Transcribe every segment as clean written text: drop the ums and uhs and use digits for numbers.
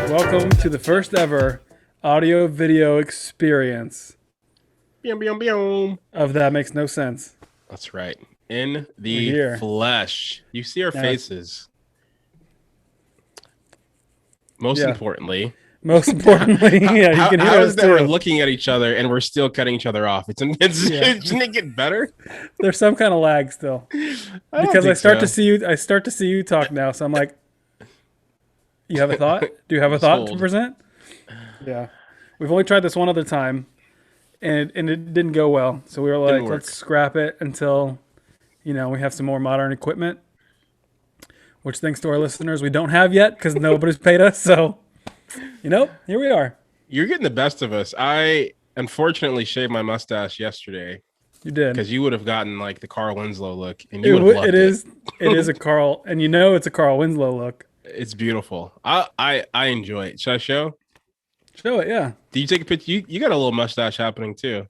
Welcome to the first ever audio video experience of That Makes No Sense. That's right. In We're the here. flesh. You see our Yes. faces. Most Yeah. importantly, Most importantly, yeah, you can hear how us is that we're too. looking at each other and we're still cutting each other off? Shouldn't it get better? There's some kind of lag still I because I think start so. to see you. I start to see you talk now, so I'm like, "You have a thought? Do you have a Just thought to hold. present?" Yeah, we've only tried this one other time, and it didn't go well. So we were Didn't like, work. "Let's scrap it until we have some more modern equipment." Which, thanks to our listeners, we don't have yet because nobody's paid us. So, here we are. You're getting the best of us. I unfortunately shaved my mustache yesterday You did. because you would have gotten like the Carl Winslow look and you would have loved it. It is a Carl, and it's a Carl Winslow look. It's beautiful. I enjoy it. Should I show? Show it, yeah. Did you take a picture? You got a little mustache happening too.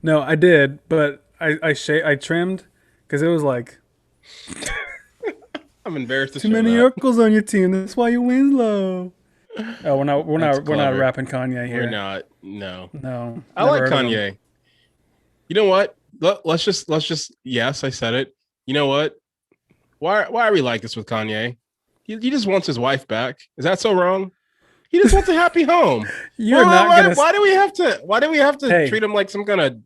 No, I did, but I trimmed because it was like I'm embarrassed to too show many that. Urkels on your team. That's why you Winslow. Oh, we're not clever. rapping Kanye here. We're not. No. No, I like Kanye. You know what? Let's just. Yes, I said it. You know what? Why are we like this with Kanye? He just wants his wife back. Is that so wrong? He just wants a happy home. Why do we have to Hey. treat him like some kind of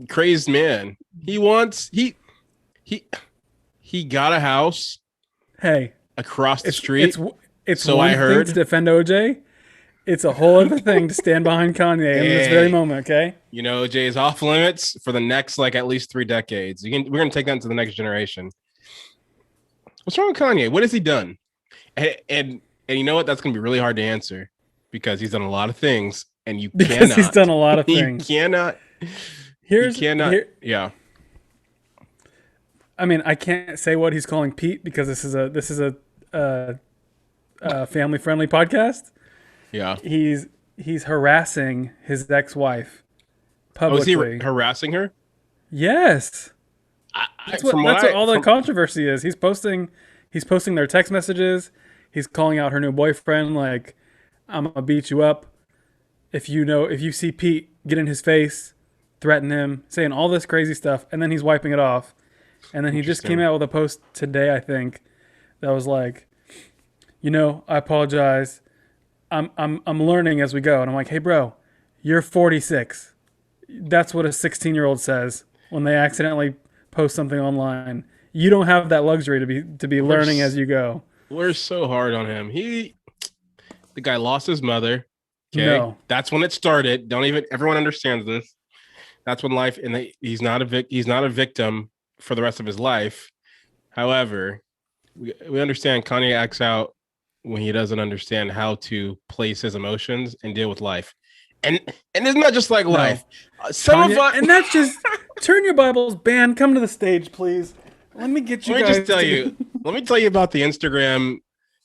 crazed man? He got a house. Hey, across the street. It's so one I heard thing to defend OJ. It's a whole other thing to stand behind Kanye in this very moment. Okay. OJ is off limits for the next at least 3 decades. We're gonna take that into the next generation. What's wrong with Kanye? What has he done? And you know what? That's gonna be really hard to answer because he's done a lot of things, and you cannot. He's done a lot of things. You cannot. Yeah. I mean, I can't say what he's calling Pete because this is a family-friendly podcast. Yeah. He's harassing his ex-wife publicly. Oh, is he harassing her? Yes. That's what all the controversy is. He's posting their text messages. He's calling out her new boyfriend like, "I'm gonna beat you up. If you see Pete, get in his face, threaten him," saying all this crazy stuff, and then he's wiping it off. And then he just came out with a post today, I think, that was like, I apologize. I'm learning as we go. And I'm like, hey, bro, you're 46. That's what a 16-year-old says when they accidentally post something online. You don't have that luxury to be learning as you go. We're so hard on him. The guy lost his mother. Okay, no. That's when it started. Everyone understands this. That's when life, and he's not a victim for the rest of his life. However, we understand Kanye acts out when he doesn't understand how to place his emotions and deal with life. And it's not just like life. And that's just turn your Bibles, band, come to the stage, please. Let me get you guys. Let me tell you about the Instagram.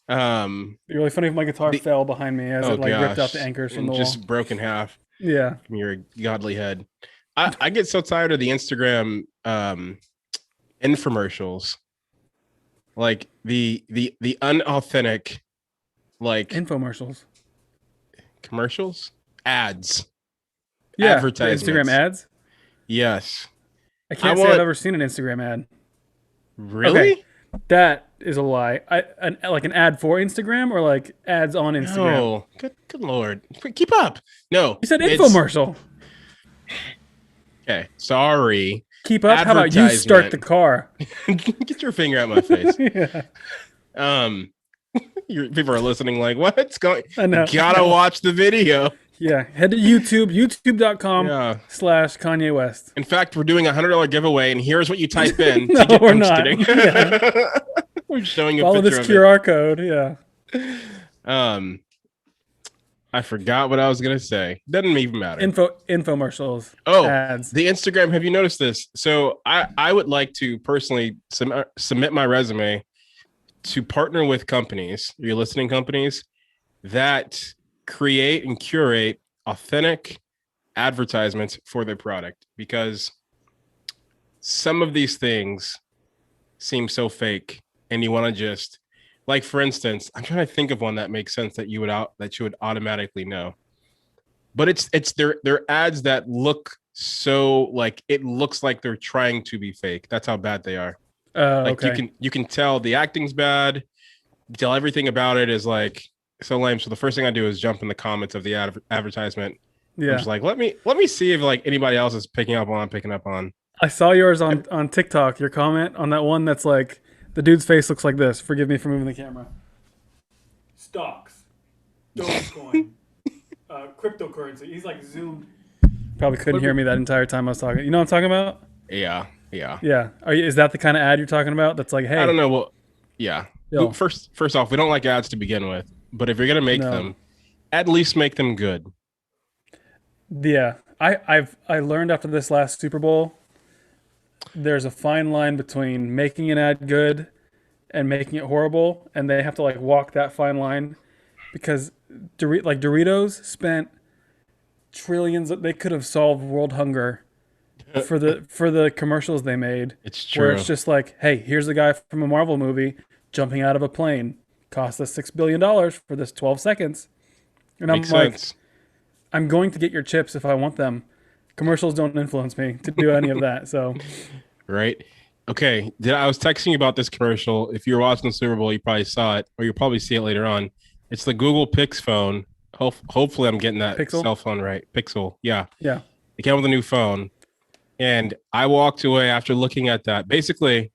It'd be really funny if my guitar fell behind me as it ripped out the anchors from the wall. Just broke in half. Yeah. From your godly head. I get so tired of the Instagram infomercials, like the unauthentic, like infomercials, commercials, ads, advertisements, Instagram ads. Yes, I can't say I've ever seen an Instagram ad. Really? Okay. That is a lie. Like an ad for Instagram or like ads on Instagram. No, good Lord, keep up. No, you said infomercial. Okay, sorry. Keep up. How about you start the car? Get your finger out my face. Yeah. People are listening like, what's going? I know. Gotta watch the video. Yeah, head to YouTube, youtube.com/Kanye West. In fact, we're doing a $100 giveaway, and here's what you type in. No, we're not. Yeah. We're showing you follow this QR code. Yeah. I forgot what I was gonna say. Doesn't even matter. Infomercials. Oh, ads. The Instagram. Have you noticed this? So I would like to personally submit my resume to partner with companies, your listening companies, that create and curate authentic advertisements for their product, because some of these things seem so fake and you want to just Like for instance, I'm trying to think of one that makes sense that you would automatically know. But it's their ads that look so like it looks like they're trying to be fake. That's how bad they are. Like Okay. you can tell the acting's bad. You tell everything about it is like so lame. So the first thing I do is jump in the comments of the advertisement. I'm Yeah. just like, let me see if like anybody else is picking up on picking up on. I saw yours on TikTok. Your comment on that one that's like the dude's face looks like this. Forgive me for moving the camera. Stocks, Dogecoin, cryptocurrency. He's like zoomed. Probably couldn't hear me that entire time I was talking. You know what I'm talking about? Yeah, yeah. Yeah. Is that the kind of ad you're talking about? That's like, I hey, don't know what. Yeah. yo, First off, we don't like ads to begin with, but if you're gonna make no, them, at least make them good. yeah. I learned after this last Super Bowl, there's a fine line between making an ad good and making it horrible, and they have to like walk that fine line because like Doritos spent trillions. They could have solved world hunger for the commercials they made, It's where true. it's just like, hey, here's a guy from a Marvel movie jumping out of a plane, cost us $6 billion for this 12 seconds, and I'm Makes like, sense. I'm going to get your chips if I want them. Commercials don't influence me to do any of that. So Right? Okay. I was texting you about this commercial. If you were watching the Super Bowl, you probably saw it, or you'll probably see it later on. It's the Google Pix phone. Hopefully, I'm getting that Pixel, cell phone right. Pixel. Yeah. yeah, It came with a new phone. And I walked away after looking at that. Basically,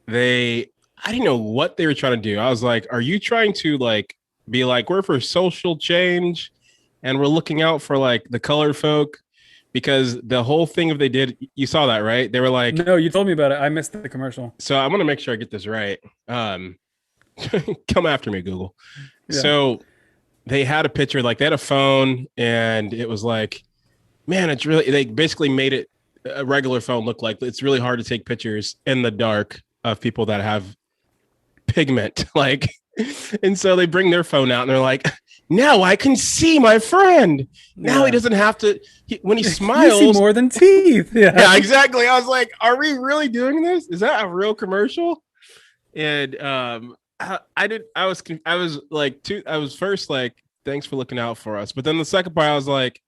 I didn't know what they were trying to do. I was like, are you trying to like be like, we're for social change and we're looking out for like the colored folk? Because the whole thing of they did, you saw that, right? They were like, no, you told me about it. I missed the commercial. so I want to make sure I get this right. Come after me, Google. Yeah, So they had a picture, like they had a phone, and it was like, man, it's really, they basically made it a regular phone look like it's really hard to take pictures in the dark of people that have pigment. Like, and so they bring their phone out and they're like, now I can see my friend. Now he yeah. doesn't have to, when he You see smiles. more than teeth. Yeah, Yeah, exactly. I was like, are we really doing this? Is that a real commercial? And I was like, I was first like, thanks for looking out for us. But then the second part, I was like,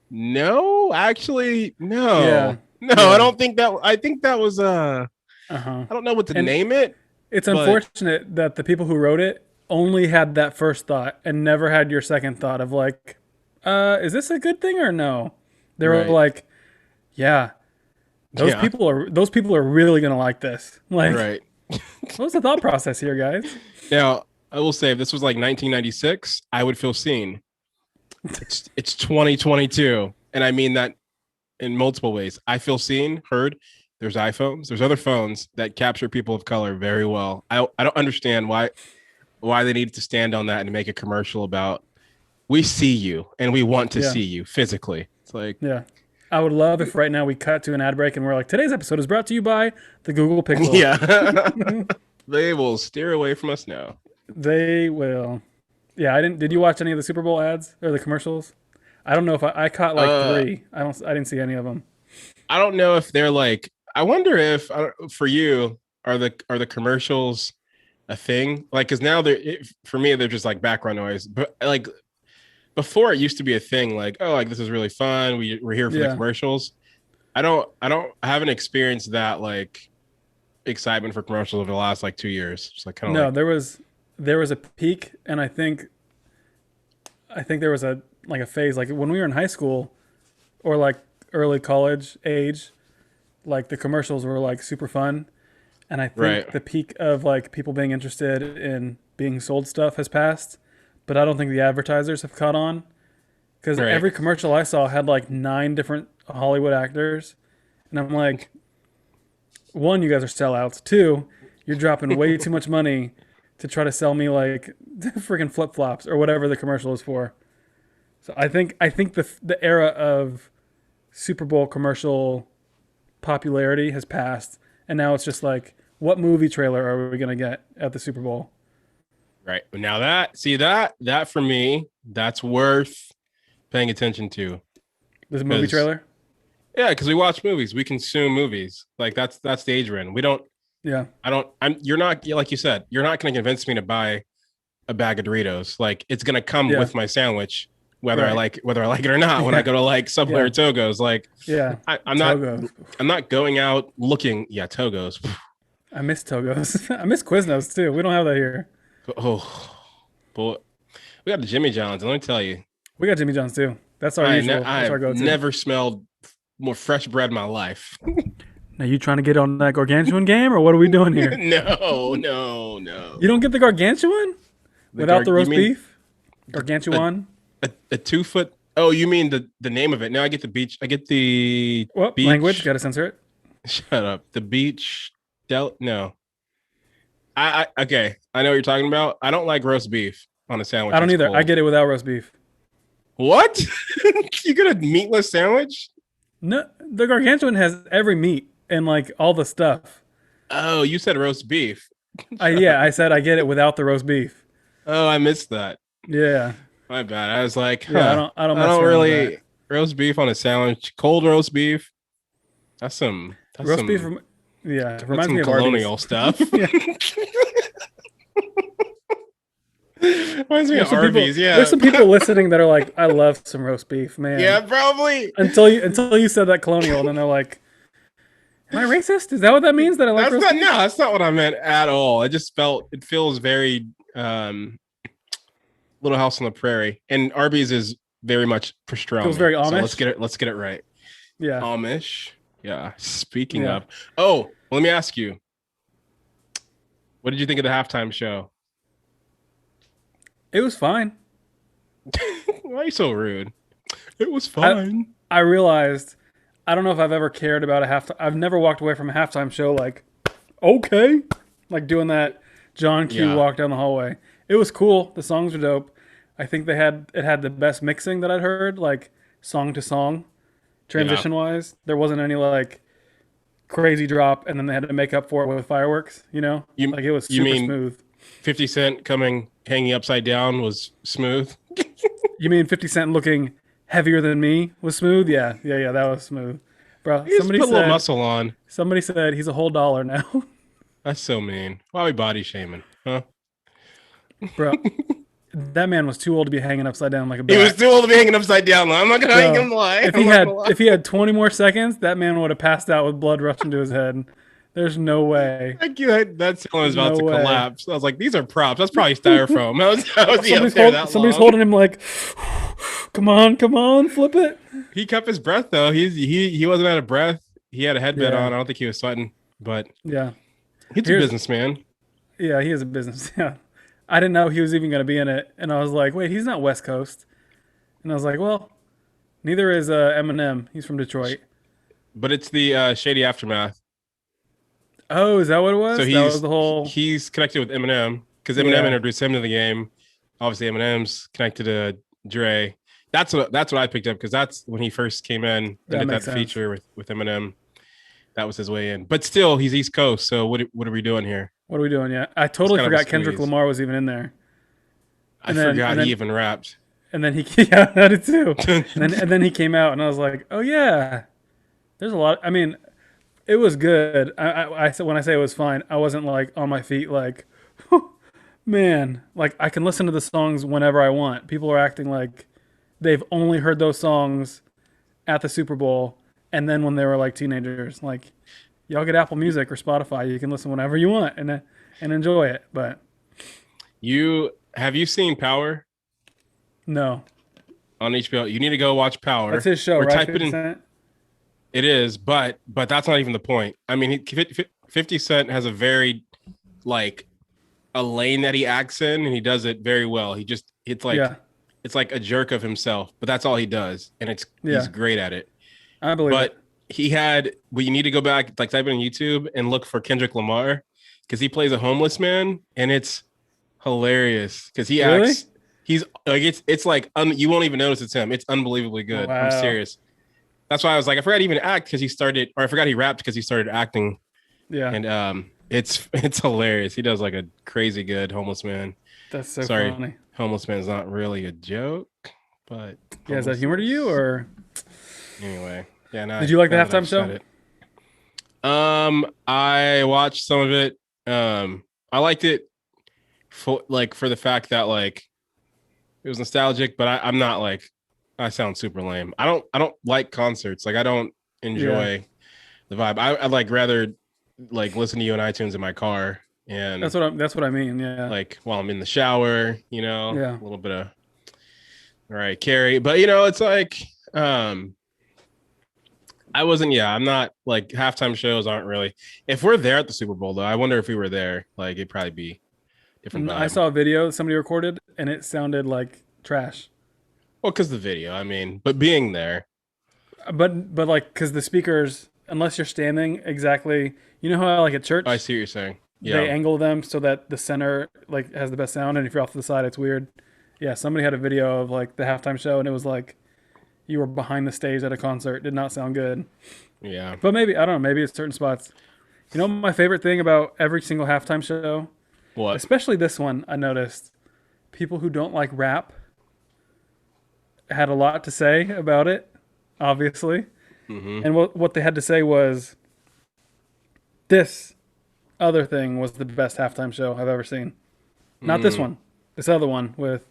no, actually, yeah, no, I yeah. don't think that. I think that was Uh huh. I don't know what to And name it, it's but unfortunate that the people who wrote it only had that first thought and never had your second thought of like, is this a good thing or no? They were right, like, yeah, yeah, those people are really gonna like this. Like, right. what was the thought process here, guys? Now I will say, if this was like 1996, I would feel seen. It's 2022, and I mean that in multiple ways. I feel seen, heard. There's iPhones, there's other phones that capture people of color very well. I don't understand why they need to stand on that and make a commercial about we see you and we want to Yeah, see you physically. It's like, yeah. I would love if right now we cut to an ad break and we're like, today's episode is brought to you by the Google Pixel. yeah, they will steer away from us now. They will. Yeah, I didn't. Did you watch any of the Super Bowl ads or the commercials? I don't know if I caught like Uh, three. I didn't see any of them. I don't know if they're like. I wonder if for you are the commercials a thing? Like, because now for me they're just like background noise. But like before, it used to be a thing. Like, oh, like this is really fun. We're here for the Yeah. commercials. I haven't experienced that like excitement for commercials over the last like 2 years. Just like kind of No, like there was a peak, and I think there was a like a phase like when we were in high school or like early college age, like the commercials were like super fun, and I right, think the peak of like people being interested in being sold stuff has passed, but I don't think the advertisers have caught on because right. every commercial I saw had like nine different Hollywood actors, and I'm like, one, you guys are sellouts. Two, you're dropping way too much money to try to sell me like freaking flip flops or whatever the commercial is for. So I think the era of Super Bowl commercial popularity has passed, and now it's just like, what movie trailer are we gonna get at the Super Bowl? Right. Now that for me, that's worth paying attention to. This movie Because trailer? yeah, because we watch movies, we consume movies. Like that's the age we're in. We don't. Yeah. You're not, like you said, you're not going to convince me to buy a bag of Doritos. Like it's going to come Yeah. with my sandwich, Right. whether I like it or not. When I Yeah. go to like Subway or Yeah. Togo's, like Yeah. I'm not, Togo. I'm not going out looking. Yeah, Togo's. I miss Togo's. I miss Quiznos too. We don't have that here. Oh, boy, we got the Jimmy John's. And let me tell you, We got Jimmy John's too. That's our usual. I That's our have go-to. never smelled more fresh bread in my life. Now you trying to get on that gargantuan game, or what are we doing here? No, no, no. You don't get the gargantuan without the You roast mean beef. Gargantuan. a 2 foot? Oh, you mean the name of it? Now I get the beach. I get the What language? beach. Got to censor it. Shut up. The beach. No. I okay. I know what you're talking about. I don't like roast beef on a sandwich. I don't It's either. I cold. get it without roast beef. What? You get a meatless sandwich? No, the gargantuan has every meat and like all the stuff. Oh, you said roast beef. Yeah, I said I get it without the roast beef. Oh, I missed that. Yeah, My bad. I was like, yeah. huh. I don't I mess don't around with really that. roast beef on a sandwich. Cold roast beef. That's Roast beef. some Yeah, that's reminds some me of Arby's. colonial stuff. Yeah, Reminds me there's of some people. Arby's. Yeah. There's some people listening that are like, I love some roast beef, Yeah, man. probably. Until you said that colonial, and then they're like, am I racist? Is that what that means? That I like That's roast not beef? no, that's not what I meant at all. I just felt it feels very Little House on the Prairie. And Arby's is very much Feels pastrami. very So Amish. let's get it right. Yeah, Amish. Yeah. Speaking yeah. of. Oh, let me ask you. What did you think of the halftime show? It was fine. Why are you so rude? It was I fine. I realized I don't know if I've ever cared about a half. I've never walked away from a halftime show like okay, like doing that John Q Yeah. walk down the hallway. It was cool. The songs were dope. I think it had the best mixing that I'd heard, like song to song, Yeah. transition wise. There wasn't any like crazy drop, and then they had to make up for it with fireworks. You know, You like it was you super mean smooth. 50 Cent coming hanging upside down was smooth? You mean 50 Cent looking heavier than me was smooth? Yeah, yeah, yeah. That was smooth, bro. He just put a little muscle on. Somebody said he's a whole dollar now, That's so mean. Why are we body shaming? Huh? bro. That man was too old to be hanging upside down like a He was bat. too old to be hanging upside down. I'm not gonna hang Bro, him lie. if I'm he not had gonna lie. if he had 20 more seconds, that man would have passed out with blood rushing to his head. There's no way. Thank you. That ceiling was about No to way. collapse. I was like, these are props. That's probably styrofoam. How was he up there that Somebody's long? holding him like, come on, flip it. He kept his breath though. He wasn't out of breath. He had a headband Yeah, on. I don't think he was sweating, but yeah. he's a Here's businessman. Yeah, he is a business. Yeah, I didn't know he was even going to be in it, and I was like, wait, he's not West Coast. And I was like, well, neither is Eminem. He's from Detroit. But it's the shady aftermath. Oh, is that what it So was? That was the whole. he's connected with Eminem because Eminem Yeah, introduced him to the game. Obviously, Eminem's connected to Dre. That's what I picked up because that's when he first came in and that did that makes sense. feature with Eminem. That was his way in. But still, he's East Coast. So what are we doing here? What are we doing? Yeah, I It's totally kind of a forgot Kendrick squeeze. Lamar was even in there. I And forgot he then even rapped. he yeah, I did too. And then he came out, and I was like, oh yeah, there's a lot. I mean, it was good. I said when I say it was fine, I wasn't like on my feet like, man, like I can listen to the songs whenever I want. People are acting like they've only heard those songs at the Super Bowl and then when they were like teenagers. Like y'all get Apple Music or Spotify, you can listen whenever you want and enjoy it. But You seen Power no, on HBO? You need to go watch Power. that's his show, Or right? type it 50 in. Cent? It is, but that's not even the point. I mean, 50 Cent has a very like a lane that he acts in, and he does it very well. Yeah, It's like a jerk of himself, but that's all he does, and he's yeah, great at it. I believe it. But but you need to go back, like type it on YouTube and look for Kendrick Lamar because he plays a homeless man, and it's hilarious because he Really? acts. He's like it's like you won't even notice it's him. It's unbelievably good. I'm Wow. serious. That's why I was like, I forgot to even act because he started, or I forgot he rapped because he started acting, Yeah, and it's hilarious. He does like a crazy good homeless man. that's so Sorry, funny. homeless man's not really a joke, but Yeah, is that homeless humor to you is. or Anyway, yeah. did you like the Now that halftime I've show? said it, I watched some of it. I liked it for the fact that like it was nostalgic, but I'm not like I sound super lame. I don't like concerts. Like I don't Yeah, enjoy the vibe. I'd like rather like listen to you on iTunes in my car and that's what I mean. Yeah, like while I'm in the shower, yeah. a little bit of all right, Carrie. But it's like um I'm not like halftime shows aren't really if we're there at the Super Bowl though, I wonder if we were there, like it'd probably be different I vibe. saw a video that somebody recorded, and it sounded like trash. Well, because the video, I mean, but being there, But like, because the speakers, unless you're standing exactly, you know how like at I church see what you're saying. they Yeah. angle them so that the center like has the best sound, and if you're off to the side, it's weird. Yeah, somebody had a video of like the halftime show, and it was like you were behind the stage at a concert. Did not sound good. Yeah. But maybe I don't know. Maybe it's certain spots. You know, my favorite thing about every single halftime show, What? especially this one, I noticed people who don't like rap had a lot to say about it. Obviously, Mm-hmm. and what they had to say was this other thing was the best halftime show I've ever seen. Not this Mm. one. This other one with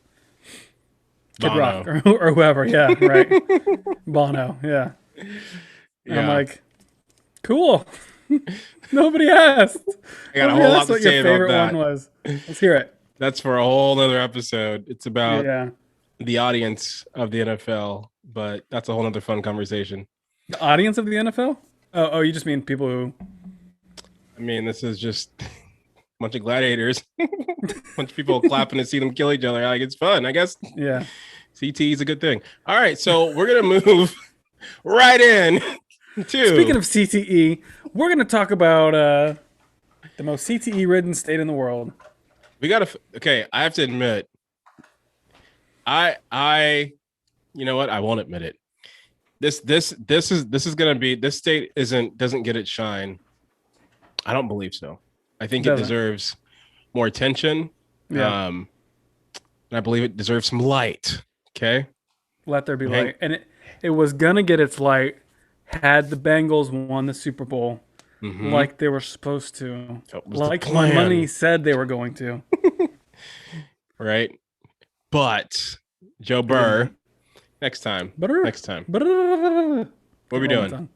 Kid Rock Bono. or whoever. Yeah, right. Bono. Yeah. And I'm Yeah. like, cool. Nobody asked. I got a Nobody whole lot asked to what your say about favorite one that. was. Let's hear it. That's for a whole other episode. It's about Yeah. the audience of the NFL, but that's a whole other fun conversation. The audience of the NFL? Oh, you just mean people who. I mean, this is just a bunch of gladiators, a bunch of people clapping to see them kill each other. Like it's fun, I guess. Yeah. CTE is a good thing. All right, so we're gonna move right in to. Speaking of CTE, we're going to talk about the most CTE ridden state in the world. We gotta. Okay, I have to admit, I, you know what? I won't admit it. This is gonna be this state doesn't get its shine. I don't believe so. I think it Doesn't. deserves more attention. Yeah. And I believe it deserves some light. Okay. Let there be Hank- light. And it was going to get its light had the Bengals won the Super Bowl Mhm. like they were supposed to. That was the Like my plan. money said they were going to. Right. But Joe Burr, next time. Next time. What are we doing?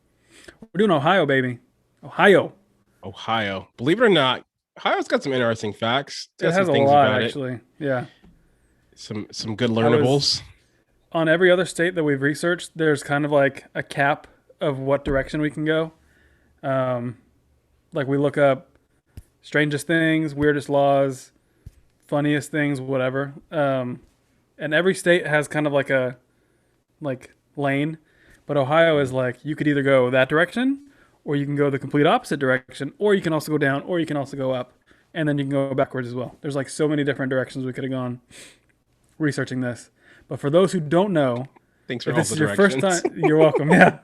We're doing Ohio, baby. Ohio. Ohio. Believe it or not, Ohio's got some interesting facts. It's It got has a some things lot, about actually. Yeah. it. Some good learnables. On every other state that we've researched, there's kind of like a cap of what direction we can go. Like we look up strangest things, weirdest laws, funniest things, whatever. And every state has kind of like a lane, but Ohio is like you could either go that direction, or you can go the complete opposite direction, or you can also go down, or you can also go up, and then you can go backwards as well. There's like so many different directions we could have gone researching this. But for those who don't know, Thanks for if all this the is your first directions. time, you're welcome. Yeah,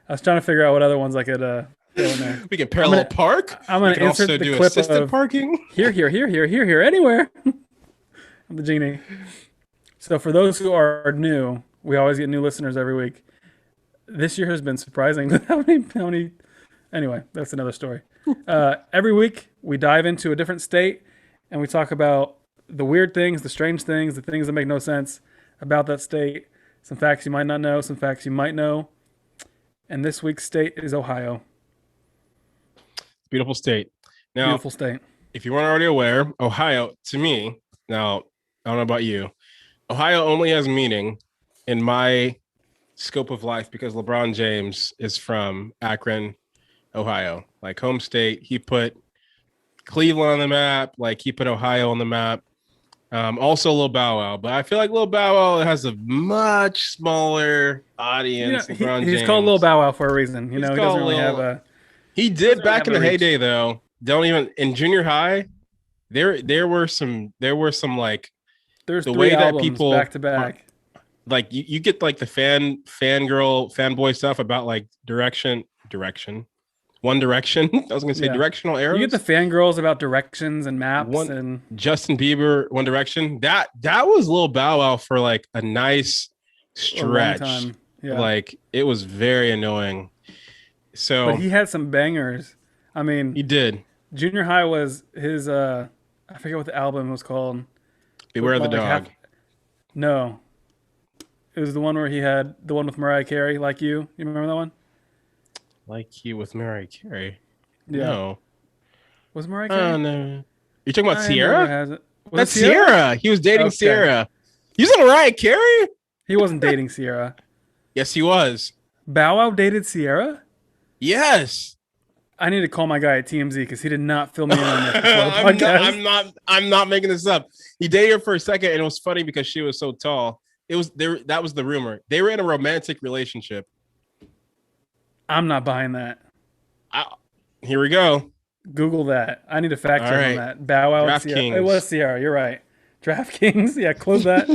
I was trying to figure out what other ones I could throw in there. We can parallel gonna- park. I'm We gonna can also insert the do clip assisted of parking. here, anywhere. I'm the genie. So for those who are new, we always get new listeners every week. This year has been surprising. How many? Anyway, that's another story. Every week we dive into a different state and we talk about the weird things, the strange things, the things that make no sense about that state. Some facts you might not know, some facts you might know. And this week's state is Ohio. Beautiful state. Now, Beautiful state. if you weren't already aware, Ohio, to me, now, I don't know about you, Ohio only has meaning in my scope of life because LeBron James is from Akron, Ohio. Like home state, he put Cleveland on the map, like he put Ohio on the map. Also Lil Bow Wow, but I feel like Lil Bow Wow has a much smaller audience. You know, LeBron he's James. called Lil Bow Wow for a reason. You He's know, he doesn't called really Lil- have a. He did doesn't back in really the have a heyday though. Don't even in junior high. There were some like There's the three way that albums people back to back. like you get like the fangirl fanboy stuff about like direction One Direction. I was gonna say Yeah. directional arrows. You get the fangirls about directions and maps and Justin Bieber, One Direction. That was Lil Bow Wow for like a nice a long stretch. time. Yeah. Like it was very annoying. So But he had some bangers. I mean, he did. Junior High was his. I forget what the album was called. Beware the Like dog. no, it was the one where he had the one with Mariah Carey, like you. You remember that one? Like you with Mariah Carey. Yeah. No. Was Mariah Oh Carey? no. You're talking about I never Sierra? has it. Was it That's Sierra? Sierra. He was dating Okay. Sierra. You said Mariah Carey? He wasn't dating Sierra. Yes, he was. Bow Wow dated Sierra? Yes. I need to call my guy at TMZ because he did not fill me in on this before the podcast. I'm not making this up. He dated her for a second, and it was funny because she was so tall. It was there. That was the rumor. They were in a romantic relationship. I'm not buying that. Here we go. Google that. I need a fact check on that. Bow Wow and Sierra. DraftKings. It was Sierra. You're right. DraftKings. Yeah, close that.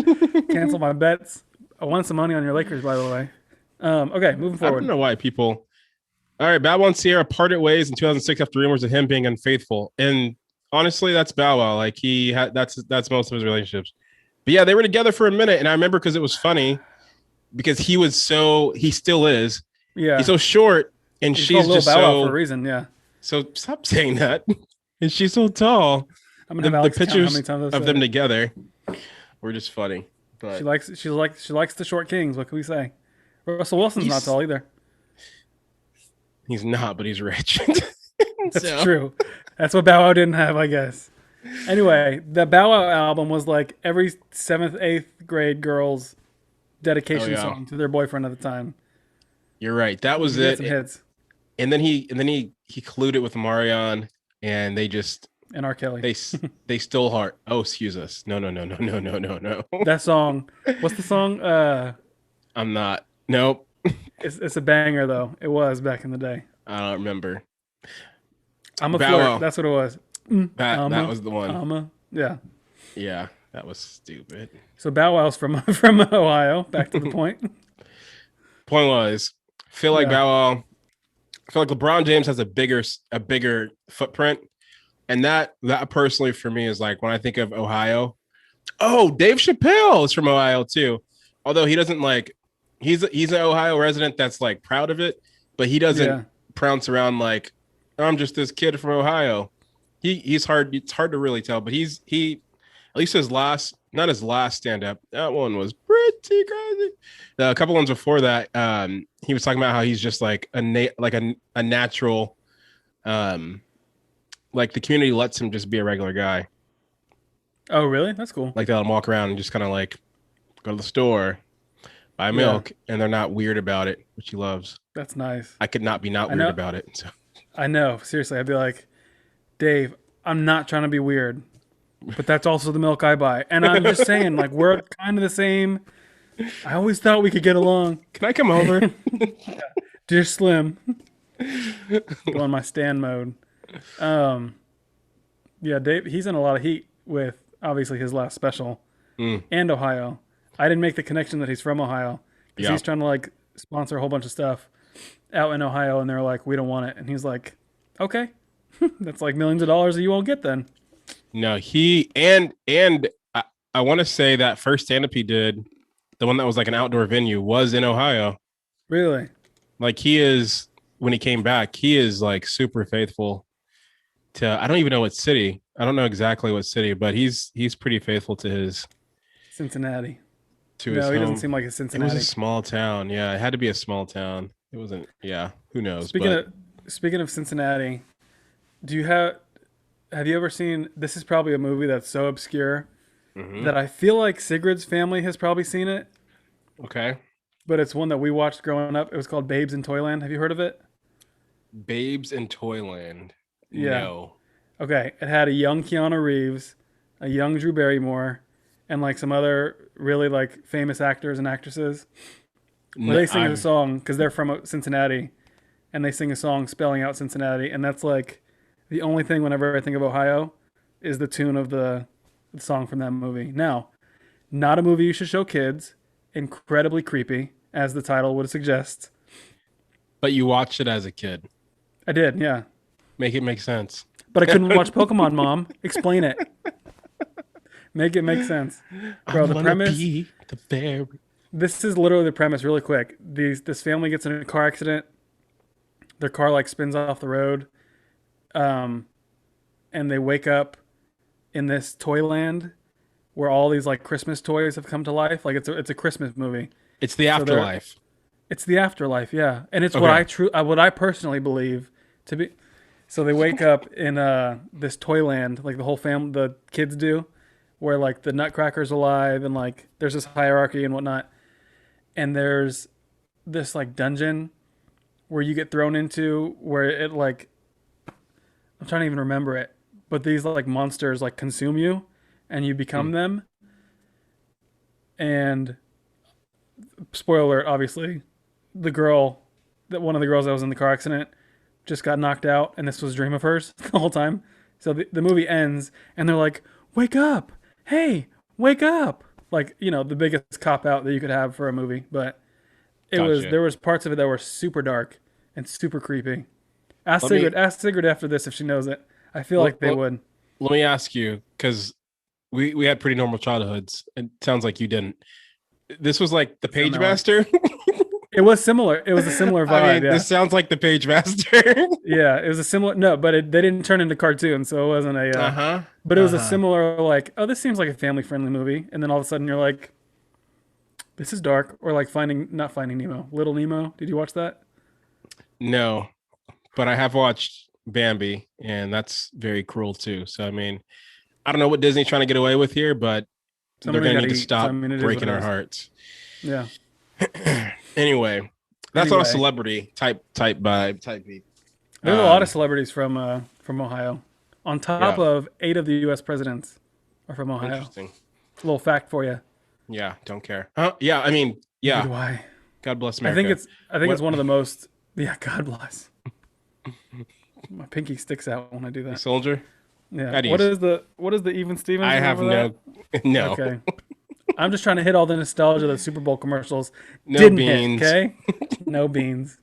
Cancel my bets. I won some money on your Lakers, by the way. Okay, moving forward. I don't know why people. All right, Bow Wow and Sierra parted ways in 2006 after rumors of him being unfaithful. And honestly, that's Bow Wow. Like he had that's most of his relationships. But yeah, they were together for a minute, and I remember because it was funny because he still is. Yeah, he's so short, and she's just Bow Wow so for a reason. Yeah. So stop saying that. And she's so tall. I'm gonna have Alex count how many times of them together were just funny. But she likes the short kings. What can we say? Russell Wilson's not tall either. He's not, but he's rich. That's true. That's what Bow Wow didn't have, I guess. Anyway, the Bow Wow album was like every 7th, 8th grade girl's dedication song to their boyfriend at the time. You're right. That was it. Some hits. And then he colluded with Marion, and they just and R. Kelly. They stole heart. Oh, excuse us. No. That song. What's the song? I'm not. Nope. It's a banger though. It was back in the day. I don't remember. I'm a flirt. That's what it was. That was the one. Yeah. Yeah, that was stupid. So Bow Wow's from Ohio. Back to the point. Point was, I feel like LeBron James has a bigger footprint, and that personally for me is like when I think of Ohio. Oh, Dave Chapelle is from Ohio too, although he doesn't like. He's an Ohio resident that's like proud of it, but he doesn't prounce around like I'm just this kid from Ohio. He's hard. It's hard to really tell, but he at least not his last stand up. That one was pretty crazy. A couple ones before that, he was talking about how he's just like a natural, like the community lets him just be a regular guy. Oh, really? That's cool. Like they let him walk around and just kind of like go to the store, buy milk, and they're not weird about it, which he loves. That's nice. I could not be weird about it. So. I know. Seriously, I'd be like, Dave, I'm not trying to be weird, but that's also the milk I buy. And I'm just saying, like, we're kind of the same. I always thought we could get along. Can I come over? Dear Slim. Go on my stand mode. Yeah, Dave, he's in a lot of heat with, obviously, his last special and Ohio. I didn't make the connection that he's from Ohio because he's trying to, like, sponsor a whole bunch of stuff out in Ohio, and they're like, we don't want it. And he's like, okay. That's like millions of dollars that you won't get then. No, he and I want to say that first stand-up he did, the one that was like an outdoor venue, was in Ohio. Really? Like he is, when he came back, he is like super faithful to, I don't even know what city. I don't know exactly what city, but he's pretty faithful to his Cincinnati. To his home. He doesn't seem like a Cincinnati. It was a small town. Yeah, it had to be a small town. It wasn't. Yeah, who knows? Speaking of Cincinnati, have you ever seen? This is probably a movie that's so obscure that I feel like Sigrid's family has probably seen it. Okay. But it's one that we watched growing up. It was called Babes in Toyland. Have you heard of it? Babes in Toyland. Yeah. No. Okay. It had a young Keanu Reeves, a young Drew Barrymore, and like some other really like famous actors and actresses. Where they sing a song because they're from Cincinnati, and they sing a song spelling out Cincinnati, and that's like the only thing whenever I think of Ohio is the tune of the song from that movie. Now, not a movie you should show kids. Incredibly creepy, as the title would suggest. But you watched it as a kid. I did, yeah. Make it make sense. But I couldn't watch Pokemon, Mom. Explain it. Make it make sense. Bro, the premise... This is literally the premise really quick. This family gets in a car accident their car like spins off the road, um, and they wake up in this toy land where all these like Christmas toys have come to life. Like it's a Christmas movie. It's the So they're afterlife. it's the afterlife, yeah, and it's Okay. what I personally believe to be. So they wake up in this toy land, like the whole family, the kids do, where like the Nutcracker's alive and like there's this hierarchy and whatnot, and there's this like dungeon where you get thrown into where it like I'm trying to even remember it, but these like monsters like consume you, and you become Hmm. them. And spoiler alert, obviously, the girl, that one of the girls that was in the car accident, just got knocked out, and this was a dream of hers the whole time. So the movie ends, and they're like, "Wake up! Hey, wake up!" Like the biggest cop out that you could have for a movie, but Gotcha. there was parts of it that were super dark and super creepy. Let me Ask Sigrid after this if she knows it. I feel let, like they let, would. let me ask you, because we had pretty normal childhoods. It sounds like you didn't. This was like the Sound Page that way. Master. It was similar. It was a similar I vibe. mean, Yeah, this sounds like the Page Master. yeah. It was a similar. No, but they didn't turn into cartoons, so it wasn't a. Uh-huh. But it was a Uh-huh. similar like, oh, this seems like a family friendly movie, and then all of a sudden you're like, this is dark, or like not Finding Nemo, Little Nemo. Did you watch that? No, but I have watched Bambi, and that's very cruel too. So I mean, I don't know what Disney's trying to get away with here, but they're Somebody's gonna got need to to eat. So I stop mean, it is what breaking it our is. hearts. Yeah. Anyway, that's not a Anyway, celebrity type vibe type beat. there's a lot of celebrities from Ohio. On top Yeah, of 8 of the U.S. presidents are from Ohio. interesting. A little fact for you. Yeah, don't care. Huh? Yeah, I mean, Neither yeah. do I. God bless America. I think it's What one of the most. Yeah, God bless. My pinky sticks out when I do that. soldier? Yeah. At ease. What is the Even Stevens? I have Remember that? no no Okay. I'm just trying to hit all the nostalgia that Super Bowl commercials no didn't hit. beans. Okay. No beans,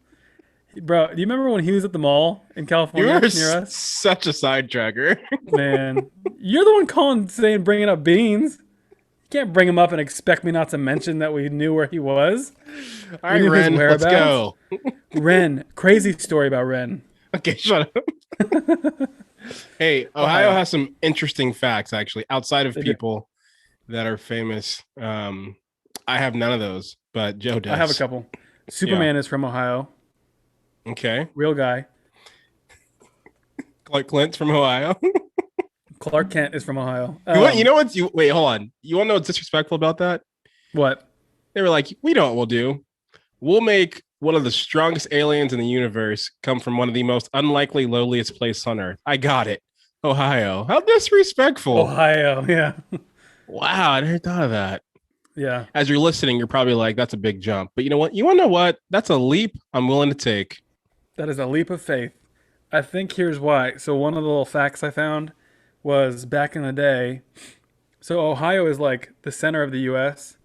bro. Do you remember when he was at the mall in You California are near us? such a sidetracker. Man, you're the one bringing up beans. You can't bring him up and expect me not to mention that we knew where he was. All We right, knew his Ren, let's whereabouts. go. Ren, crazy story about Ren. Okay, shut up. Hey, Ohio Ohio. has some interesting facts actually outside of They do. people that are famous. I have none of those, but Joe I have a does. couple. Yeah. Superman is from Ohio. Okay. Real guy. Clark Clint's from Ohio. Clark Kent is from Ohio. You know what? You wait, hold on. You want to know what's disrespectful about that? What? They were like, we know what we'll do. We'll make one of the strongest aliens in the universe come from one of the most unlikely, lowliest places on Earth. I got it. Ohio. How disrespectful. Ohio. Yeah. Wow, I never thought of that. Yeah. As you're listening, you're probably like, that's a big jump. But you know what? You want to know what? That's a leap I'm willing to take. That is a leap of faith. I think here's why. So one of the little facts I found was back in the day. So Ohio is like the center of the U.S.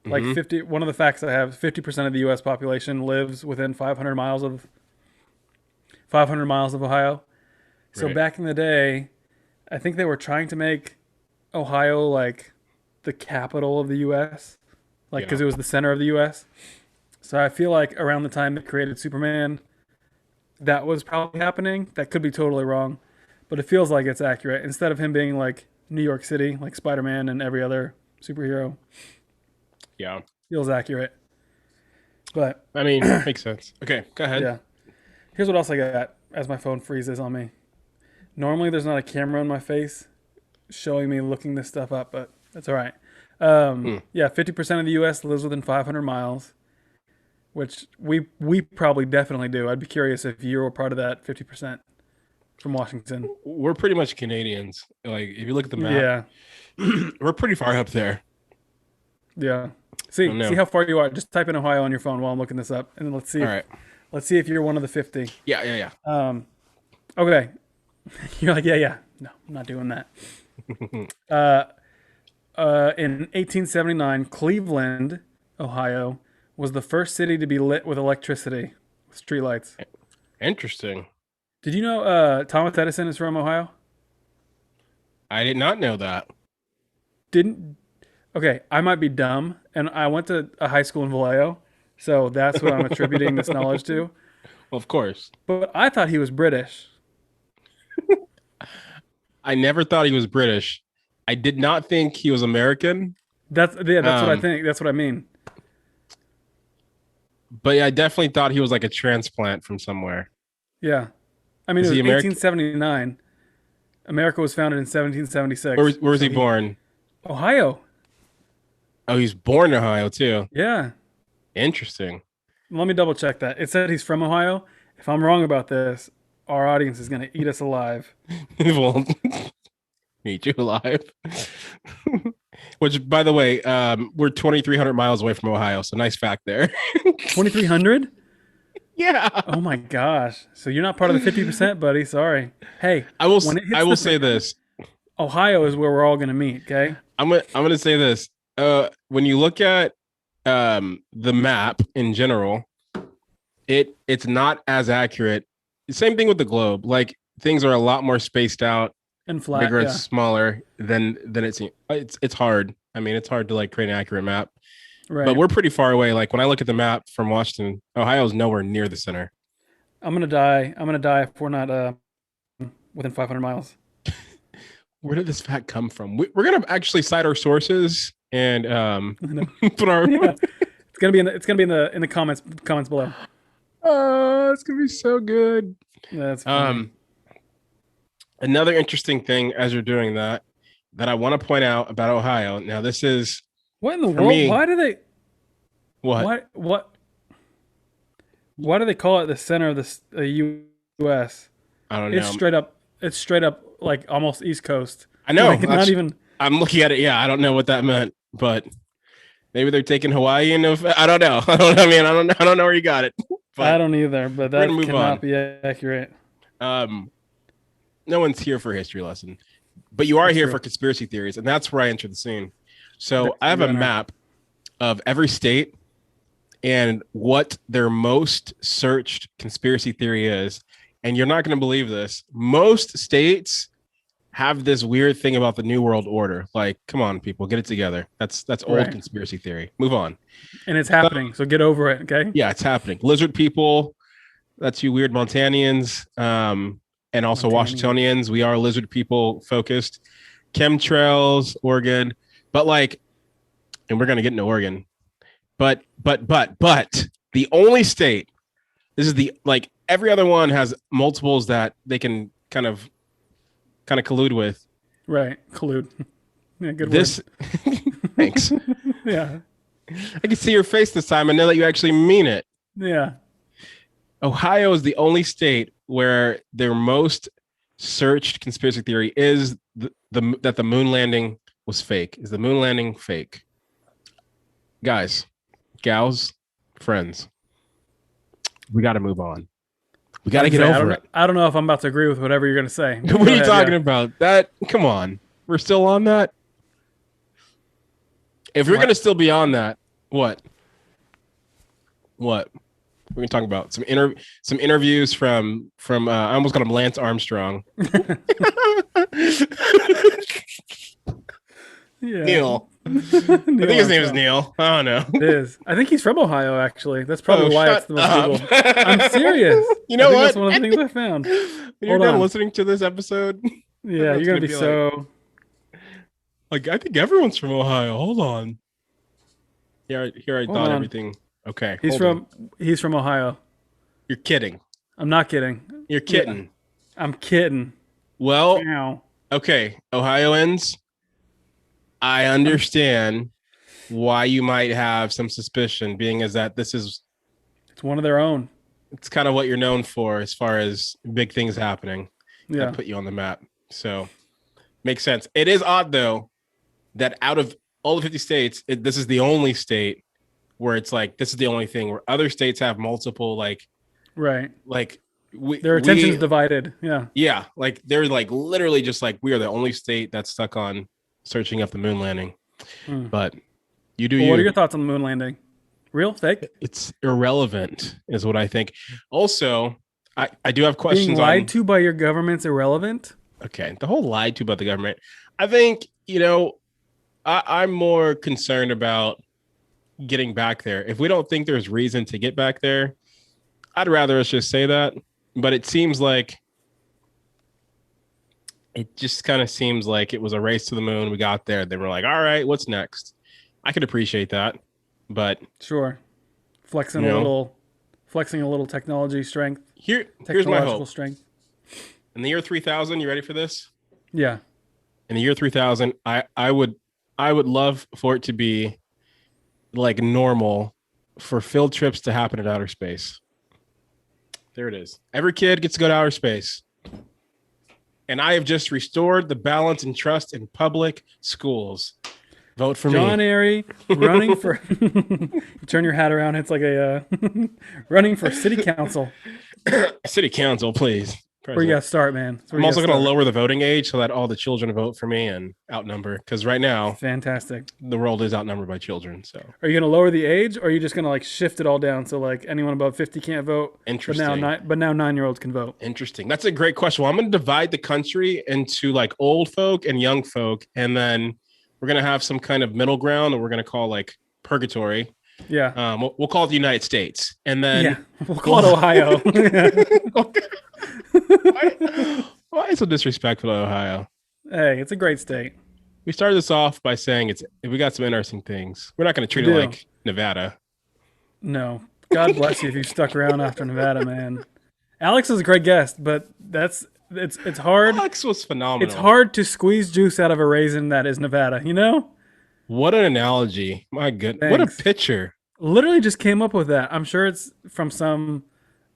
Like Mm-hmm. 50. One of the facts I have: 50% of the U.S. population lives within 500 miles of Ohio. So Right. back in the day, I think they were trying to make Ohio like the capital of the U.S. Like Yeah. because it was the center of the U.S. So I feel like around the time they created Superman, that was probably happening. That could be totally wrong, but it feels like it's accurate. Instead of him being like New York City, like Spider-Man and every other superhero, Yeah. feels accurate. But I mean, makes sense. Okay, go ahead. yeah, here's what else I got as my phone freezes on me. Normally, there's not a camera in my face showing me looking this stuff up, but that's all right. Hmm. Yeah, 50% of the U.S. lives within 500 miles, which we probably definitely do. I'd be curious if you were part of that 50% from Washington. We're pretty much Canadians. Like, if you look at the map, Yeah, we're pretty far up there. yeah. Oh See no. how far you are. Just type in Ohio on your phone while I'm looking this up, and All right. let's see if you're one of the 50. Yeah, yeah, Okay, you're like yeah. No, I'm not doing that. yeah. In 1879, Cleveland, Ohio, was the first city to be lit with electricity, with streetlights. Interesting. Did you know Thomas Edison is from Ohio? I did not know that. Didn't. Okay, I might be dumb, and I went to a high school in Vallejo, so that's what I'm attributing this knowledge to. Well, of course. But I thought he was British. I never thought he was British. I did not think he was American. That's what I think. That's what I mean. But yeah, I definitely thought he was like a transplant from somewhere. Yeah. I mean, Is it was he American? 1879. America was founded in 1776. Where was he born? Ohio. Oh, he's born in Ohio too. Yeah. Interesting. Let me double check that. It said he's from Ohio. If I'm wrong about this, our audience is going to eat us alive. Well, eat you alive. Which, by the way, we're 2,300 miles away from Ohio. So nice fact there. 2,300? Yeah. Oh my gosh. So you're not part of the 50%, buddy. Sorry. Hey, I will say this. Ohio is where we're all going to meet, okay? I'm gonna say this. When you look at the map in general, it's not as accurate. Same thing with the globe. Like things are a lot more spaced out and flat, bigger and smaller than it seems. It's hard. I mean, it's hard to like create an accurate map. Right. But we're pretty far away. Like when I look at the map from Washington, Ohio's nowhere near the center. I'm gonna die if we're not within 500 miles. Where did this fact come from? We're gonna actually cite our sources and put our. Yeah. It's gonna be in the comments below. Oh, it's gonna be so good. That's funny. Another interesting thing as you're doing that I want to point out about Ohio. Now, this is what in the world? Why do they? What? Why do they call it the center of the U.S.? I don't know. It's straight up like almost East Coast. I know. Like, not even. I'm looking at it. Yeah, I don't know what that meant, but maybe they're taking Hawaii into. I don't know. I don't know where you got it. But I don't either. But that cannot be accurate. No one's here for a history lesson, but you are here for conspiracy theories, and that's where I enter the scene. So I have a map of every state and what their most searched conspiracy theory is. And you're not going to believe this. Most states have this weird thing about the New World Order. Like, come on, people, get it together. That's old conspiracy theory. Move on. And it's happening, so get over it, okay? Yeah, it's happening. Lizard people, that's you weird Montanians, and also Washingtonians. We are lizard people focused. Chemtrails, Oregon, but like, and we're going to get into Oregon. But the only state, this is the, like, every other one has multiples that they can kind of collude with. Right. Collude. Yeah, good word. Thanks. Yeah. I can see your face this time and know that you actually mean it. Yeah. Ohio is the only state where their most searched conspiracy theory is that the moon landing was fake. Is the moon landing fake? Guys, gals, friends, we got to move on. We got to get over it. I don't know if I'm about to agree with whatever you're going to say. What are you talking about? That? Come on. We're still on that? If you're going to still be on that, what? We're going to talk about some interviews from I almost got him Lance Armstrong. Yeah. Neil. I think his name is Neil. I don't know. It is. I think he's from Ohio, actually. That's probably why it's the most Googled. I'm serious. You know what? That's one of the things I found. When you're done listening to this episode, yeah, you're going to be so... Like, I think everyone's from Ohio. Hold on. Here I thought everything... Okay. He's from Ohio. You're kidding. I'm not kidding. You're kidding. Yeah. I'm kidding. Well, okay. Ohioans, I understand why you might have some suspicion, being as that it's one of their own. It's kind of what you're known for as far as big things happening. Yeah. That put you on the map. So makes sense. It is odd though that out of all the 50 states, this is the only state where it's like, this is the only thing where other states have multiple, like, right. Like their attention's divided. Yeah. Yeah. Like they're like literally just like, we are the only state that's stuck on searching up the moon landing. But you do. What are your thoughts on the moon landing? Real? Fake? It's irrelevant is what I think. Also, I do have questions. Being lied to by your government's irrelevant? Okay. The whole lied to about the government. I think, I'm more concerned about getting back there. If we don't think there's reason to get back there, I'd rather us just say that, but it seems like it just kind of seems like it was a race to the moon. We got there. They were like, all right, what's next? I could appreciate that, but sure, flexing a little technology strength, here's my hope. Strength. In the year 3000, you ready for this? Yeah. In the year 3000, I would love for it to be like normal for field trips to happen in outer space. There it is. Every kid gets to go to outer space. And I have just restored the balance and trust in public schools. Vote for John me. Airy running for you turn your hat around, it's like a running for city council. City council, please. Where you got to start, man. I'm also going to lower the voting age so that all the children vote for me and outnumber. Because right now, fantastic, the world is outnumbered by children. So, are you going to lower the age, or are you just going to like shift it all down so like anyone above 50 can't vote? Interesting. But now 9-year-olds can vote. Interesting. That's a great question. Well, I'm going to divide the country into like old folk and young folk, and then we're going to have some kind of middle ground that we're going to call like purgatory. Yeah. We'll call it the United States, and then we'll call it Ohio. Why so disrespectful to Ohio? Hey, it's a great state. We started this off by saying we got some interesting things. We're not going to treat it like Nevada. No. God bless you if you stuck around after Nevada, man. Alex is a great guest, but it's hard. Alex was phenomenal. It's hard to squeeze juice out of a raisin that is Nevada, you know? What an analogy. My goodness. What a picture. Literally just came up with that. I'm sure it's from some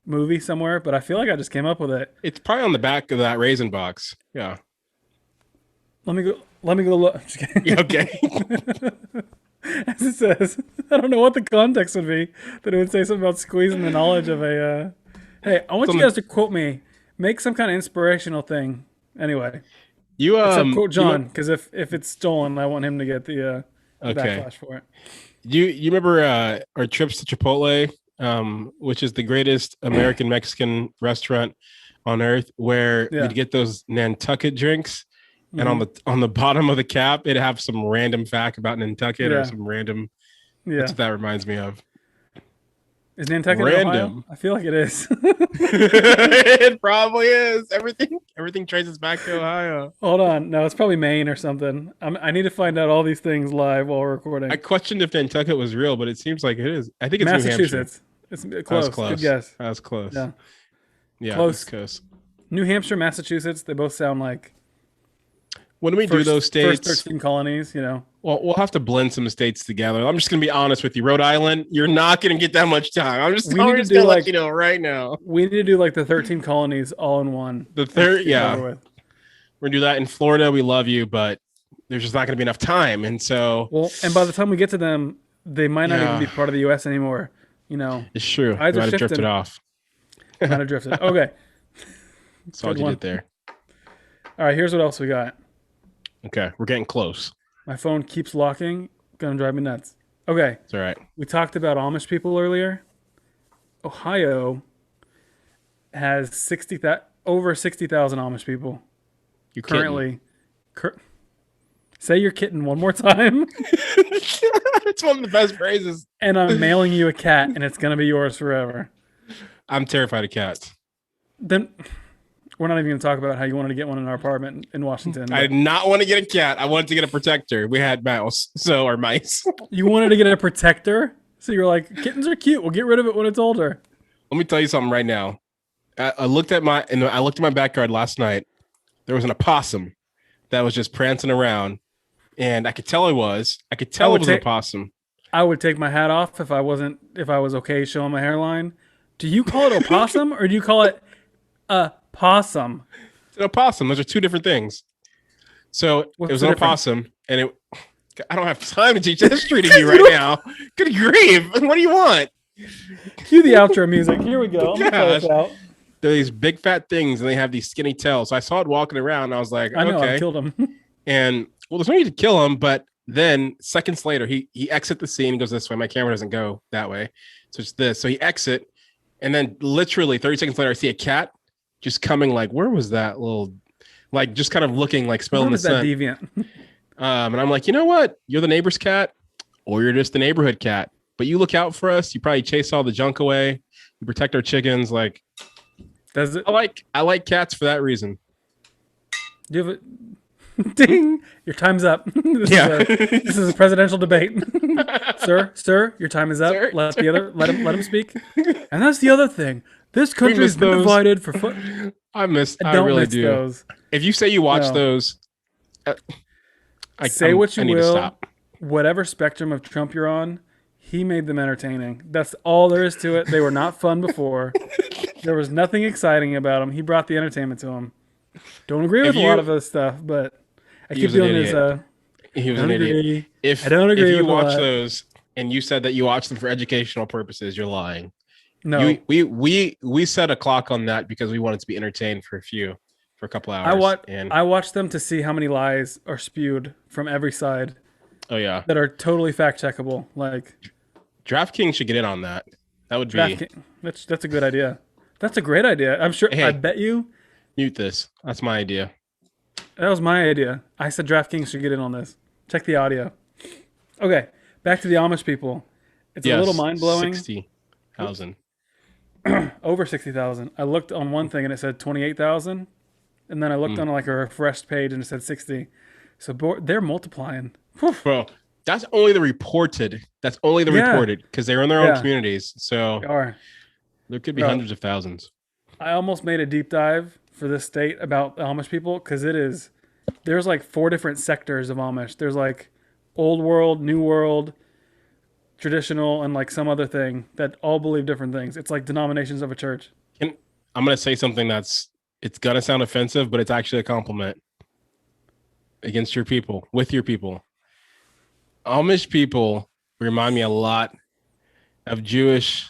movie somewhere, but I feel like I just came up with it. It's probably on the back of that raisin box. Yeah. Let me go look. Just kidding. Yeah, okay. As it says, I don't know what the context would be, that it would say something about squeezing the knowledge of a hey, I want you guys to quote me. Make some kind of inspirational thing. Anyway. Except quote John, because if it's stolen, I want him to get the backlash for it. You remember our trips to Chapelle, which is the greatest American Mexican restaurant on earth, where you'd get those Nantucket drinks, and on the bottom of the cap, it'd have some random fact about Nantucket or some random. That's what that reminds me of. Is Nantucket random? I feel like it is. It probably is. Everything traces back to Ohio. Hold on. No, it's probably Maine or something. I need to find out all these things live while we're recording. I questioned if Nantucket was real, but it seems like it is. I think it's Massachusetts. New Hampshire. It's close. Good guess. That was close. Yeah, close. New Hampshire, Massachusetts, they both sound like when we do those states, first 13 colonies, you know. Well, we'll have to blend some states together. I'm just going to be honest with you. Rhode Island, you're not going to get that much time. I'm just going to let you know right now. We need to do like the 13 colonies all in one. The third, yeah. We're going to do that in Florida. We love you, but there's just not going to be enough time. And so... Well, and by the time we get to them, they might not even be part of the U.S. anymore. You know. It's true. Might have drifted off. Might have drifted. Okay. That's all you did there. All right, here's what else we got. Okay, we're getting close. My phone keeps locking. Gonna drive me nuts. Okay. It's all right. We talked about Amish people earlier. Ohio has over 60,000 Amish people. You currently. Say you're kidding one more time. It's one of the best phrases. And I'm mailing you a cat, and it's gonna be yours forever. I'm terrified of cats. Then we're not even going to talk about how you wanted to get one in our apartment in Washington. I did not want to get a cat. I wanted to get a protector. We had mouse, or mice. You wanted to get a protector? So you're like, kittens are cute. We'll get rid of it when it's older. Let me tell you something right now. I looked at my backyard last night. There was an opossum that was just prancing around, and I could tell it was. It was an opossum. I would take my hat off if I was okay showing my hairline. Do you call it opossum or do you call it a possum? It's an opossum. Those are two different things. So it was an opossum, and I don't have time to teach history to you right now. Good grief! What do you want? Cue the outro music. Here we go. I'm gonna play this out. They're these big fat things, and they have these skinny tails. So I saw it walking around, and I was like, I know, okay. I killed him. And well, there's no need to kill him, but then seconds later, he exits the scene and goes this way. My camera doesn't go that way, so it's this. So he exit, and then literally 30 seconds later, I see a cat just coming. Like, where was that little? Like, just kind of looking, like smelling the scent. Deviant. And I'm like, you know what? You're the neighbor's cat, or you're just the neighborhood cat. but you look out for us. You probably chase all the junk away. You protect our chickens. Like, does it? I like cats for that reason. Do you have it? Ding! Your time's up. This is a presidential debate, sir. Your time is up. Sir? Let him speak. And that's the other thing. This country's been divided for foot. I really do. Those. If you say you watch those, say what you will. Whatever spectrum of Trump you're on, he made them entertaining. That's all there is to it. They were not fun before. There was nothing exciting about them. He brought the entertainment to them. Don't agree with a lot of this stuff, but I keep feeling his. He was an idiot. I don't agree. If you watch those and you said that you watch them for educational purposes, you're lying. No, we set a clock on that because we wanted to be entertained for a couple hours. I watched them to see how many lies are spewed from every side. Oh yeah, that are totally fact checkable. Like DraftKings should get in on that. That would be that's a good idea. That's a great idea. I'm sure. Hey, I bet you. Mute this. That's my idea. That was my idea. I said DraftKings should get in on this. Check the audio. Okay, back to the Amish people. It's a little mind blowing. 60,000. Over 60,000. I looked on one thing and it said 28,000, and then I looked on like a refreshed page and it said 60. So they're multiplying. Whew. Bro, that's only the reported. That's only the reported because they're in their own communities. So there could be hundreds of thousands. I almost made a deep dive for this state about Amish people because there's like 4 different sectors of Amish. There's like old world, new world, traditional, and like some other thing that all believe different things. It's like denominations of a church. I'm going to say something it's going to sound offensive, but it's actually a compliment against your people, with your people. Amish people remind me a lot of Jewish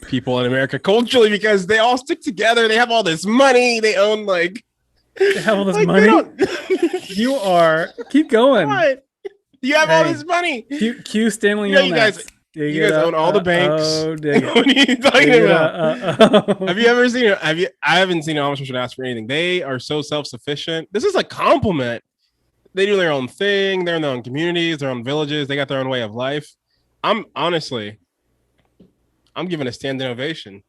people in America culturally because they all stick together. They have all this money. They own they have all this money. You are keep going. What? You have all this money. Q Stanley. You guys own all the banks. What are you talking about? Have you ever seen? I haven't seen an Amish person ask for anything. They are so self-sufficient. This is a compliment. They do their own thing. They're in their own communities, their own villages. They got their own way of life. I'm giving a standing ovation.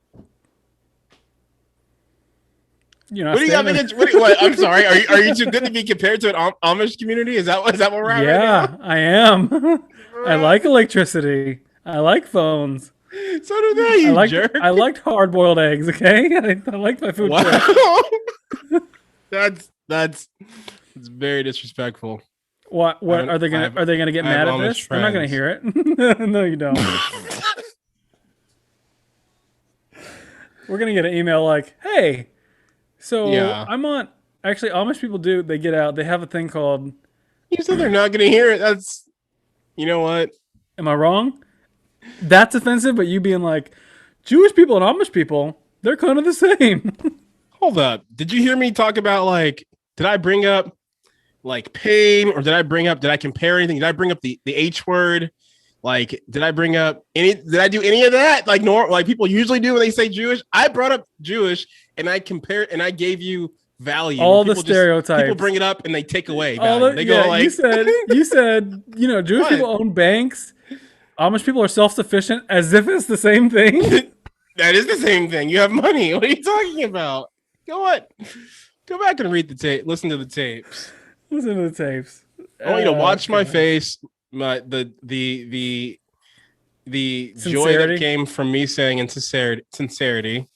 What do you got against? What? I'm sorry. Are you too good to be compared to an Amish community? Is that what we're at? Yeah, right now? I am. I like electricity. I like phones. So do they. You jerk. I liked hard-boiled eggs. Okay, I like my food. Wow. That's very disrespectful. What are they gonna get mad at this? They're not gonna hear it. No, you don't. We're gonna get an email like, "Hey, so I'm on." Actually, Amish people do. They get out. They have a thing called. You said they're not gonna hear it. That's. You know what? Am I wrong? That's offensive. But you being like, Jewish people and Amish people, they're kind of the same. Hold up. Did you hear me talk about Did I bring up pain, or did I compare anything? Did I bring up the H word? Did I bring up did I do any of that? Like people usually do when they say Jewish? I brought up Jewish and I compared and I gave you value. All the stereotypes. People bring it up and they take away value. They go you said, Jewish people own banks. Amish people are self-sufficient as if it's the same thing. That is the same thing. You have money. What are you talking about? Go back and read the tape. Listen to the tapes. Listen to the tapes. I want you to watch my face. The joy that came from me saying in sincerity.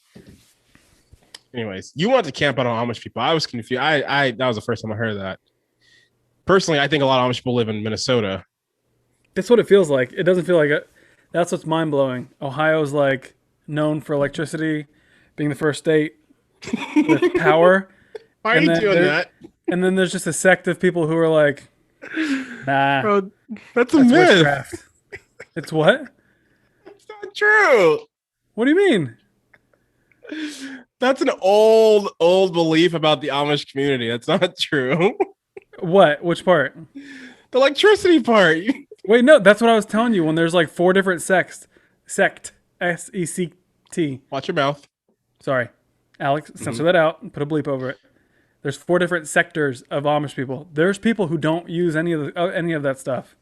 Anyways, you want to camp out on Amish people. I was confused. That was the first time I heard that. Personally, I think a lot of Amish people live in Minnesota. That's what it feels like. It doesn't feel like it. That's what's mind blowing. Ohio's known for electricity, being the first state with power. Why are you doing that? And then there's just a sect of people who are like, nah. Bro, that's a myth. Witchcraft. It's what? It's not true. What do you mean? That's an old belief about the Amish community. That's not true. What? Which part? The electricity part. Wait, no, that's what I was telling you. When there's 4 different sect, SECT. Watch your mouth. Sorry, Alex, censor that out and put a bleep over it. There's 4 different sectors of Amish people. There's people who don't use any of that stuff,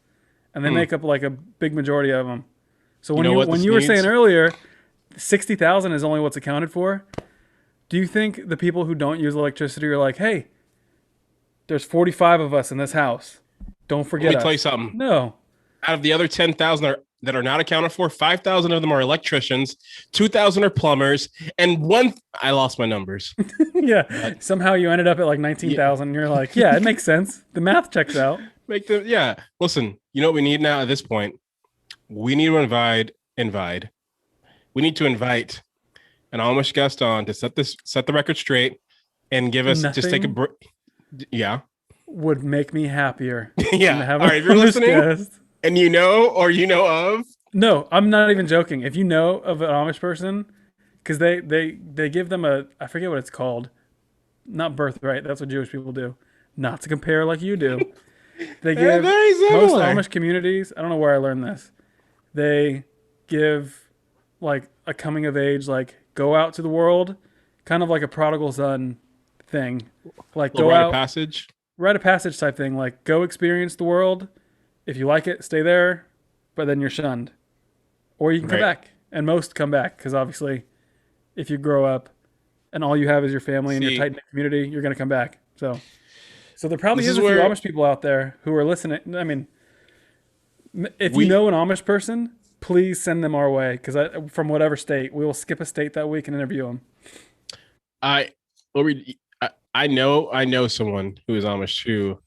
and they make up a big majority of them. So You when know you what when this you were saying needs? earlier, 60,000 is only what's accounted for. Do you think the people who don't use electricity are like, hey, there's 45 of us in this house. Don't Let forget me tell you us. something. No. Out of the other 10,000 that are not accounted for, 5,000 of them are electricians, 2,000 are plumbers, and I lost my numbers. Yeah. But Somehow you ended up at like yeah, 19,000 and you're like, yeah, it makes sense. The math checks out. make them, yeah. Listen, you know what we need now at this point? We need to invite. We need to invite an Amish guest on to set the record straight and give us just take a Nothing break. Yeah. would make me happier than to Yeah. have All an right. If you're Amish listening guest. and you know or you know of, No, I'm not even joking. If you know of an Amish person, because they give them a, I forget what it's called, not birthright. That's what Jewish people do. Not to compare like you do. They they're give very most similar. Amish communities. I don't know where I learned this. They give like a coming of age, like go out to the world, kind of like a prodigal son thing. Like Little go rite of out, passage. rite of passage type thing. Like go experience the world. If you like it, stay there, but then you're shunned. Or you can come Right. back. And most come back because obviously, if you grow up and all you have is your family and your See, tight knit community, you're going to come back. So there probably this is is a few where Amish people out there who are listening. I mean, if you we know an Amish person, please send them our way because from whatever state, we will skip a state that week and interview them. I I know someone who is Amish too.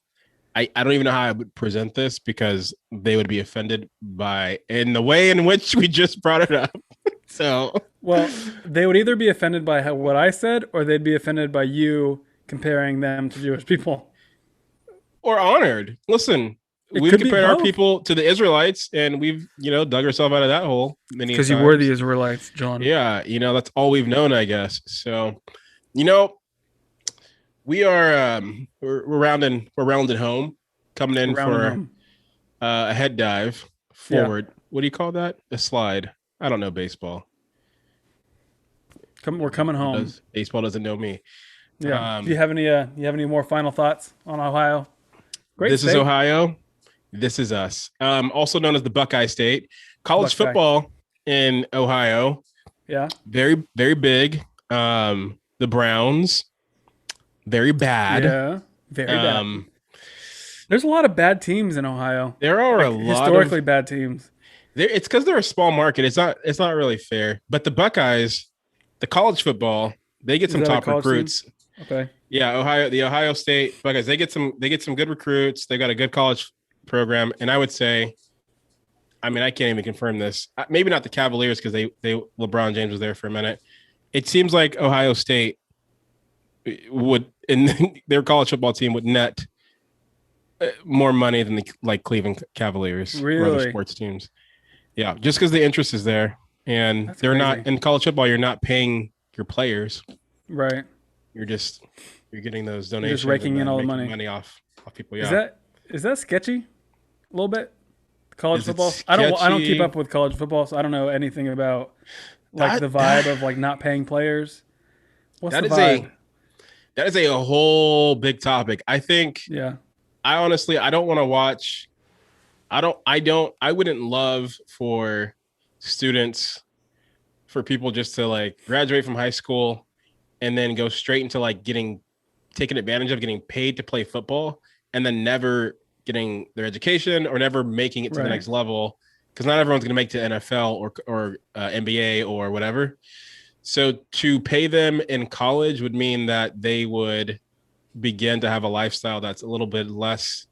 I don't even know how I would present this because they would be offended by in the way in which we just brought it up. So Well, they would either be offended by what I said or they'd be offended by you comparing them to Jewish people. or honored. Listen, It we've could be compared our both. people to the Israelites and we've, dug ourselves out of that hole It's many because you were the times. Israelites, John. Yeah, that's all we've known, I guess. So, you know, we are we're rounding home, coming in Around and for home. a head dive Yeah. forward. What do you call that? A slide. I don't know baseball. We're coming home. Baseball doesn't know me. Yeah. Do you have any more final thoughts on Ohio? Great This is state. Ohio. This is us. Also known as the Buckeye State. College Buckeye. football in Ohio. Yeah. Very, very big. The Browns, very bad. Yeah. Very bad. Um, There's a lot of bad teams in Ohio. there are a Like lot of historically bad teams. it's because they're a small market. It's not really fair. But the Buckeyes, the college football, they get Is some that a top college team? recruits. Okay. Yeah, the Ohio State Buckeyes, they get some good recruits. They got a good college program, and I would say, I mean, I can't even confirm this. Maybe not the Cavaliers because they LeBron James was there for a minute. It seems like Ohio State would in their college football team would net more money than the Cleveland Cavaliers or other Really? sports teams. Yeah, just because the interest is there, and That's they're not crazy. in college football. You're not paying your players. Right. You're just you're getting those You're just donations and raking in then all the making money. money off people. Is Yeah, that sketchy? A little bit. College is it football. I don't keep sketchy? up with college football, so I don't know anything about like That the vibe of like not paying players. What's that the is a vibe? that is a whole big topic. Yeah. I honestly I don't want to watch. I wouldn't love for students for people just to like graduate from high school and then go straight into like getting taken advantage of, getting paid to play football, and then never getting their education or never making it to the Right. next level because not everyone's going to make to NFL or NBA or whatever. So to pay them in college would mean that they would begin to have a lifestyle that's a little bit less.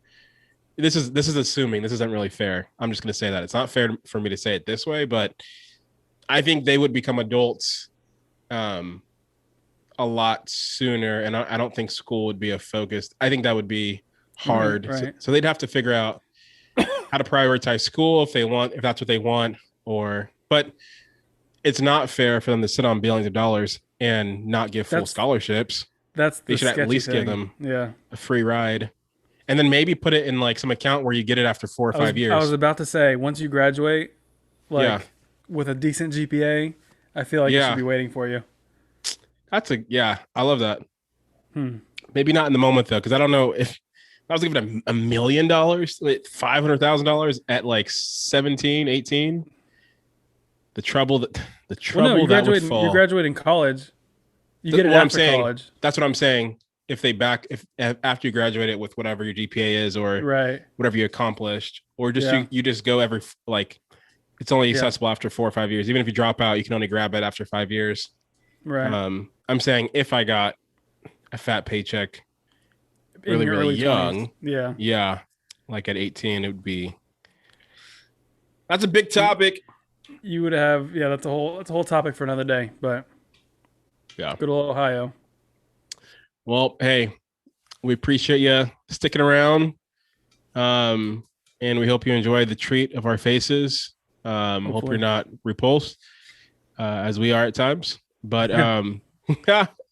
This is assuming this isn't really fair. I'm just going to say that it's not fair for me to say it this way, but I think they would become adults a lot sooner, and I don't think school would be a focus. I think that would be hard. So, Right. so they'd have to figure out how to prioritize school if that's what they want, but it's not fair for them to sit on billions of dollars and not give full That's scholarships. that's They the should at sketchy least give thing. them Yeah. a free ride, and then maybe put it in like some account where you get it after 4 or 5 I was years. about to say once you graduate, Yeah, like with a decent GPA, I feel like it should yeah, be waiting for you. yeah. I love that. Hmm. Maybe not in the moment though, because I don't know if I was giving $1 million, $500,000 at like 17, 18. The trouble that Well, no, that would fall. You graduate in college. You get it after college. That's what I'm saying. If after you graduate it with whatever your GPA is or whatever you accomplished, or just you just go every like it's only accessible after 4 or 5 years. Even if you drop out, you can only grab it after 5 years. Right. I'm saying if I got a fat paycheck really, really young, 20s. Yeah. Like at 18, it would be. That's a big topic. You would have, that's a whole topic for another day, but yeah. Good old Ohio. Well, hey, we appreciate you sticking around. And we hope you enjoy the treat of our faces. Hope you're not repulsed, as we are at times. But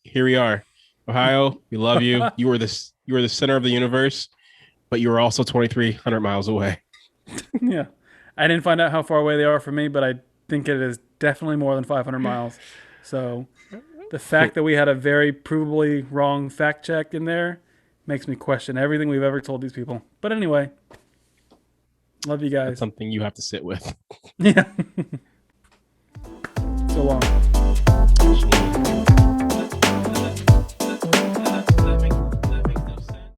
here we are. Ohio, we love you. You are the center of the universe, but you are also 2,300 miles away. Yeah. I didn't find out how far away they are from me, but I think it is definitely more than 500 miles. So the fact that we had a very provably wrong fact check in there makes me question everything we've ever told these people. But anyway, love you guys. That's something you have to sit with. Yeah. So long.